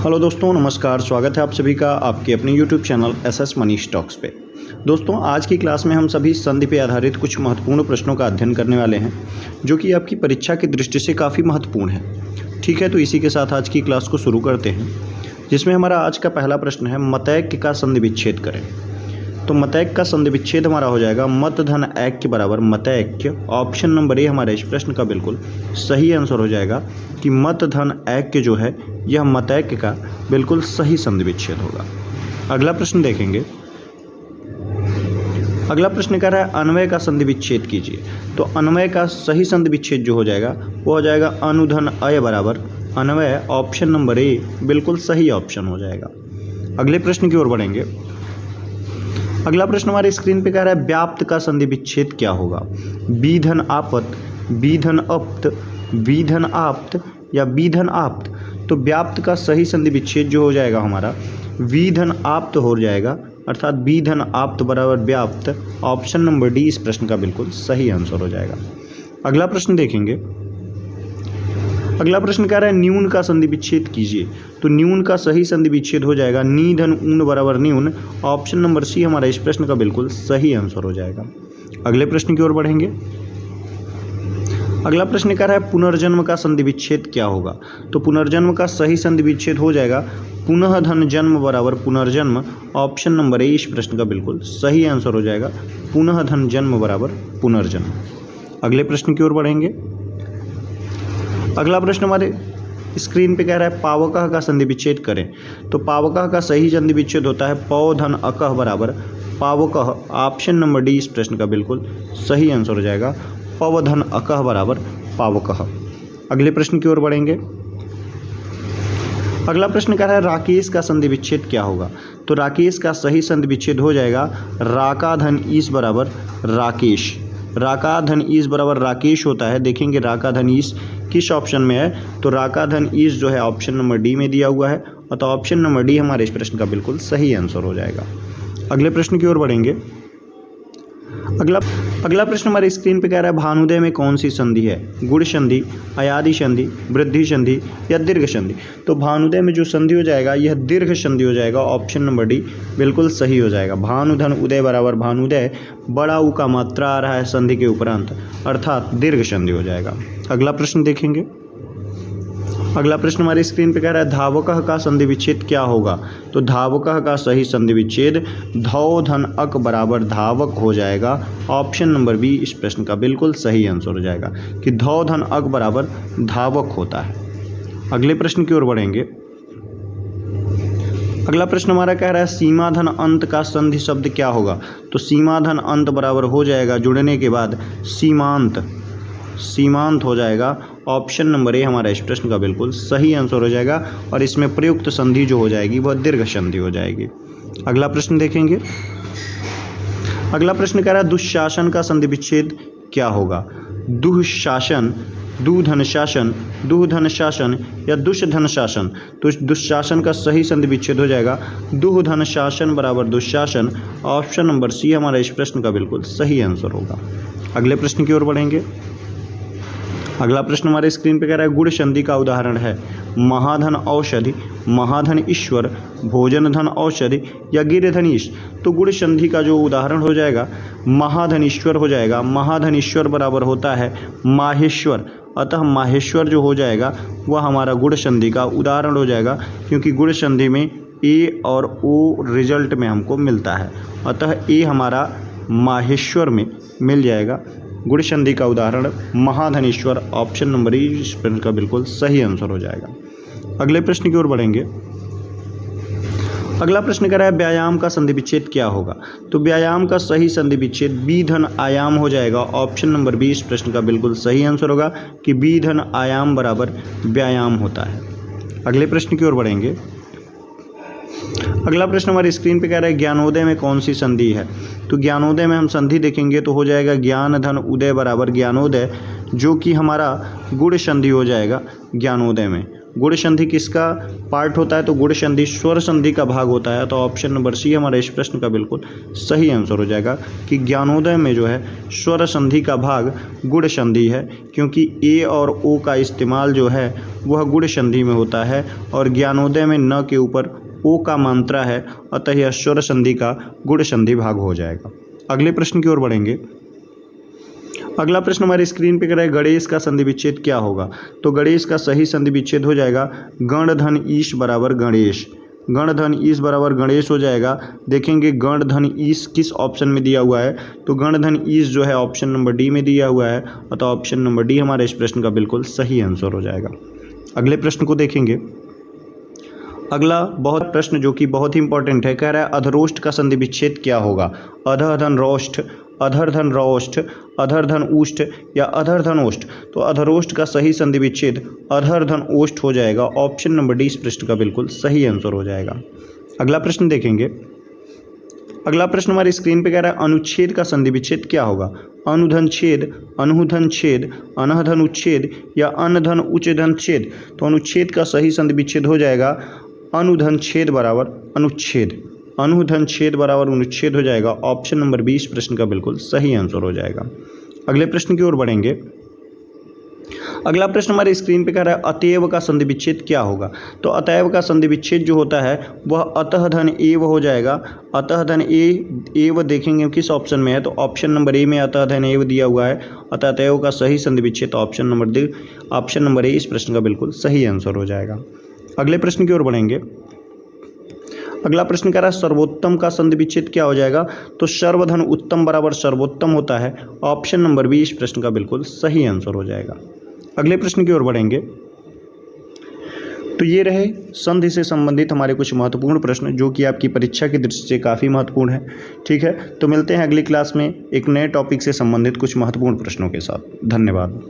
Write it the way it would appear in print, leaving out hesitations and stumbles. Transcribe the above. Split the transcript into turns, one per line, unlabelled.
Hello दोस्तों, नमस्कार। स्वागत है आप सभी का आपके अपने YouTube channel SS Manish talks पे। दोस्तों, आज की क्लास में हम सभी संधि पे आधारित कुछ महत्वपूर्ण प्रश्नों का अध्ययन करने वाले हैं, जो कि आपकी परीक्षा की दृष्टि से काफ़ी महत्वपूर्ण है। ठीक है, तो इसी के साथ आज की क्लास को शुरू करते हैं, जिसमें हमारा आज का पहला प्रश्न है, मतैक्य का संधि विच्छेद करें। तो मतैक्य का संधि विच्छेद हमारा हो जाएगा मत धन ऐक्य के बराबर मतैक्य। ऑप्शन नंबर ए हमारे इस प्रश्न का बिल्कुल सही आंसर हो जाएगा कि मत धन ऐक्य जो है यह मतैक्य का बिल्कुल सही संधि विच्छेद होगा। अगला प्रश्न देखेंगे। अगला प्रश्न कह रहा है अन्वय का संधि विच्छेद कीजिए। तो अन्वय का सही संधि विच्छेद जो हो जाएगा वो हो जाएगा अनुधन अय बराबर अन्वय। ऑप्शन नंबर ए बिल्कुल सही ऑप्शन हो जाएगा। अगले प्रश्न की ओर बढ़ेंगे। अगला प्रश्न हमारे स्क्रीन पे कह रहा है व्याप्त का संधि विच्छेद क्या होगा। बी धन आपत, बी धन अप्त, बी धन आप्त या बी धन आप्त। तो व्याप्त का सही संधि विच्छेद जो हो जाएगा हमारा वी धन आप्त हो जाएगा, अर्थात बी धन आप्त बराबर व्याप्त। ऑप्शन नंबर डी इस प्रश्न का बिल्कुल सही आंसर हो जाएगा। अगला प्रश्न देखेंगे। अगला प्रश्न कह रहा है न्यून का संधि विच्छेद कीजिए। तो न्यून का सही संधि विच्छेद हो जाएगा नी धन ऊन बराबर न्यून। ऑप्शन नंबर सी हमारा इस प्रश्न का बिल्कुल सही आंसर हो जाएगा। अगले प्रश्न की ओर बढ़ेंगे। अगला प्रश्न कह रहा है पुनर्जन्म का संधि विच्छेद क्या होगा। तो पुनर्जन्म का सही संधि विच्छेद हो जाएगा पुनः धन जन्म बराबर पुनर्जन्म। ऑप्शन नंबर ए इस प्रश्न का बिल्कुल सही आंसर हो जाएगा पुनः धन जन्म बराबर पुनर्जन्म। अगले प्रश्न की ओर बढ़ेंगे। अगला प्रश्न हमारे स्क्रीन पे कह रहा है पावकः का संधि विच्छेद करें। तो पावकः का सही संधि विच्छेद होता है पौ धन अकः बराबर पावकः। ऑप्शन नंबर डी इस प्रश्न का बिल्कुल सही आंसर हो जाएगा पव धन अकः बराबर पावकः। अगले प्रश्न की ओर बढ़ेंगे। अगला प्रश्न कह रहा है राकेश का संधि विच्छेद क्या होगा। तो राकेश का सही संधि विच्छेद हो जाएगा राका धन ईश बराबर राकेश। राका धन ईश बराबर राकेश होता है। देखेंगे राका धन ईश किस ऑप्शन में है। तो राका धन ईश जो है ऑप्शन नंबर डी में दिया हुआ है, तो ऑप्शन नंबर डी हमारे इस प्रश्न का बिल्कुल सही आंसर हो जाएगा। अगले प्रश्न की ओर बढ़ेंगे। अगला प्रश्न हमारे स्क्रीन पे कह रहा है भानुदय में कौन सी संधि है। गुण संधि, अयादि संधि, वृद्धि संधि या दीर्घ संधि। तो भानुदय में जो संधि हो जाएगा यह दीर्घ संधि हो जाएगा। ऑप्शन नंबर डी बिल्कुल सही हो जाएगा। भानुधन उदय बराबर भानुदय, बड़ा ऊ का मात्रा आ रहा है संधि के उपरांत, अर्थात दीर्घ संधि हो जाएगा। अगला प्रश्न देखेंगे। अगला प्रश्न हमारे स्क्रीन पे कह रहा है धावकः का संधि विच्छेद क्या होगा। तो धावकः का सही संधि विच्छेद धौ धन अक बराबर धावक हो जाएगा। ऑप्शन नंबर बी इस प्रश्न का बिल्कुल सही आंसर हो जाएगा कि धौ धन अक बराबर धावक होता है। अगले प्रश्न की ओर बढ़ेंगे। अगला प्रश्न हमारा कह रहा है सीमा धन अंत का संधि शब्द क्या होगा। तो सीमा धन अंत बराबर हो जाएगा जुड़ने के बाद सीमांत, सीमांत हो जाएगा। ऑप्शन नंबर ए हमारा इस प्रश्न का बिल्कुल सही आंसर हो जाएगा और इसमें प्रयुक्त संधि जो हो जाएगी वह दीर्घ संधि हो जाएगी। अगला प्रश्न देखेंगे। अगला प्रश्न कह रहा है दुःशासन का संधि विच्छेद क्या होगा। दुःशासन, दुधन शासन, दुधन शासन या दुष्धन शासन। तो इस दुःशासन का सही संधि विच्छेद हो जाएगा दुधन शासन बराबर दुःशासन। ऑप्शन नंबर सी हमारा इस प्रश्न का बिल्कुल सही आंसर होगा। अगले प्रश्न की ओर बढ़ेंगे। अगला प्रश्न हमारे स्क्रीन पे कह रहा है गुण संधि का उदाहरण है महाधन औषधि, महाधन ईश्वर, भोजन धन औषधि या गिरधन ईश। तो गुण संधि का जो उदाहरण हो जाएगा महाधन ईश्वर हो जाएगा। महाधन ईश्वर बराबर होता है माहेश्वर, अतः माहेश्वर जो हो जाएगा वह हमारा गुण संधि का उदाहरण हो जाएगा, क्योंकि गुण संधि में ए और ओ रिजल्ट में हमको मिलता है, अतः ए हमारा माहेश्वर में मिल जाएगा। गुण संधि का उदाहरण महाधनेश्वर। ऑप्शन नंबर ई इस प्रश्न का बिल्कुल सही आंसर हो जाएगा। अगले प्रश्न की ओर बढ़ेंगे। अगला प्रश्न कह रहा है व्यायाम का संधि विच्छेद क्या होगा। तो व्यायाम का सही संधि विच्छेद बी धन आयाम हो जाएगा। ऑप्शन नंबर बी इस प्रश्न का बिल्कुल सही आंसर होगा कि बी धन आयाम बराबर व्यायाम होता है। अगले प्रश्न की ओर बढ़ेंगे। अगला प्रश्न हमारी स्क्रीन पे कह रहा है ज्ञानोदय में कौन सी संधि है। तो ज्ञानोदय में हम संधि देखेंगे तो हो जाएगा ज्ञान धन उदय बराबर ज्ञानोदय, जो कि हमारा गुण संधि हो जाएगा ज्ञानोदय में। गुण संधि किसका पार्ट होता है? तो गुण संधि स्वर संधि का भाग होता है। तो ऑप्शन नंबर सी हमारा इस प्रश्न का बिल्कुल सही आंसर हो जाएगा कि ज्ञानोदय में जो है स्वर संधि का भाग गुण संधि है, क्योंकि ए और ओ का इस्तेमाल जो है वह गुण संधि में होता है और ज्ञानोदय में न के ऊपर ओ का मात्रा है, अतः यह स्वर संधि का गुण संधि भाग हो जाएगा। अगले प्रश्न की ओर बढ़ेंगे। अगला प्रश्न हमारे स्क्रीन पे कर रहा है गणेश का संधि विच्छेद क्या होगा? तो गणेश का सही संधि विच्छेद हो जाएगा गण धन ईश बराबर गणेश। गण धन ईश बराबर गणेश हो जाएगा। देखेंगे गण धन ईश किस ऑप्शन में दिया हुआ है? तो गण धन ईश जो है ऑप्शन नंबर डी में दिया हुआ है, अतः ऑप्शन नंबर डी हमारे इस प्रश्न का बिल्कुल सही आंसर हो जाएगा। अगले प्रश्न को देखेंगे। अगला बहुत प्रश्न जो कि बहुत ही इंपॉर्टेंट है, कह रहा है अधरोष्ठ का संधि विच्छेद क्या होगा? अधरधन रोष्ठ, अधरधन रोष्ठ, अधरधन ऊष्ठ या अधरधन ओष्ठ? तो अधरोष्ठ का सही संधि विच्छेद अधरधन ओष्ठ हो जाएगा। ऑप्शन नंबर डी इस प्रश्न का बिल्कुल सही आंसर हो जाएगा। अगला प्रश्न देखेंगे। अगला प्रश्न हमारी स्क्रीन पे कह रहा है अनुच्छेद का संधि विच्छेद क्या होगा? अनुधन छेद, अनुधन छेद, अनहधन उच्छेद या अनधन उच्चधन छेद? तो अनुच्छेद का सही संधि विच्छेद हो जाएगा अनुधन छेद बराबर अनुच्छेद। अनुधन छेद बराबर अनुच्छेद हो जाएगा। ऑप्शन नंबर 20 प्रश्न का बिल्कुल सही आंसर हो जाएगा। अगले प्रश्न की ओर बढ़ेंगे। अगला प्रश्न हमारे स्क्रीन पे कह रहा है अतएव का संधि विच्छेद क्या होगा? तो अतएव का संधि विच्छेद जो होता है वह अतः धन एव हो जाएगा। अतः धन एव देखेंगे किस ऑप्शन में है? तो ऑप्शन नंबर ए में अतः धन एव दिया हुआ है, अतः अतएव का सही संधि विच्छेद ऑप्शन नंबर ए इस प्रश्न का बिल्कुल सही आंसर हो जाएगा। अगले प्रश्न की ओर बढ़ेंगे। अगला प्रश्न कह रहा है सर्वोत्तम का संधि विच्छेद क्या हो जाएगा? तो सर्वधन उत्तम बराबर सर्वोत्तम होता है। ऑप्शन नंबर 20 प्रश्न का बिल्कुल सही आंसर हो जाएगा। अगले प्रश्न की ओर बढ़ेंगे। तो ये रहे संधि से संबंधित हमारे कुछ महत्वपूर्ण प्रश्न जो कि आपकी परीक्षा की दृष्टि से काफ़ी महत्वपूर्ण है। ठीक है, तो मिलते हैं अगली क्लास में एक नए टॉपिक से संबंधित कुछ महत्वपूर्ण प्रश्नों के साथ। धन्यवाद।